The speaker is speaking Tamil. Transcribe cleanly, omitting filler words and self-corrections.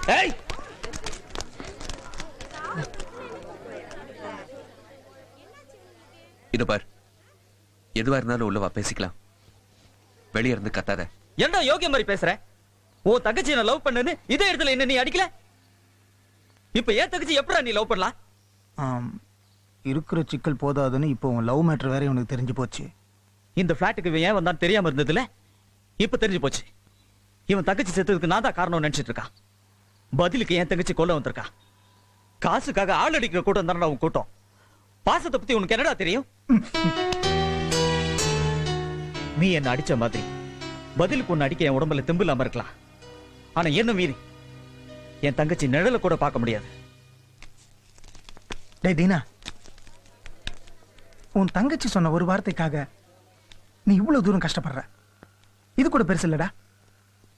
ஏய் இது பார், எதுவா இருந்தாலும் உள்ளவா பேசிக்கலாம். வெளிய இருந்து கத்தாத. என்ன யோகியம் மாதிரி பேசுற? ஓ தங்கச்சி நான் லவ் பண்ணனு இதே இடத்துல என்ன நீ அடிக்கல? இப்ப ஏன் தங்கச்சி எப்படா நீ லவ் பண்ணலாம்? இருக்கிற சிக்கல் போதாதுன்னு இப்போ உன் லவ் மேட்டர் வேற உனக்கு தெரிஞ்சு போச்சு. இந்த பிளாட்டுக்கு இவன் ஏன் வந்தான்னு தெரியாம இருந்ததுல இப்ப தெரிஞ்சு போச்சு. இவன் தங்கச்சி செத்ததுக்கு நான் தான் காரணம் நினைச்சிட்டு இருக்கான். பதிலுக்கு என் தங்கச்சி கொல்ல வந்திருக்கா. காசுக்காக ஆள் அடிக்கிற கூட்டம் தானடா உன் கூட்டம். பாசத்தை பத்தி உனக்கு என்னடா தெரியும்? நீ என்ன அடிச்ச மாதிரி பதிலுக்கு ஒன்னு அடிக்க என் உடம்புல தெம்பு இல்லாம இருக்கலாம். ஆனா என்ன மீறி என் தங்கச்சி நிழல கூட பார்க்க முடியாது. டேய் தீனா, உன் தங்கச்சி சொன்ன ஒரு வார்த்தைக்காக நீ இவ்வளவு தூரம் கஷ்டப்படுற. இது கூட பெருசு இல்லடா.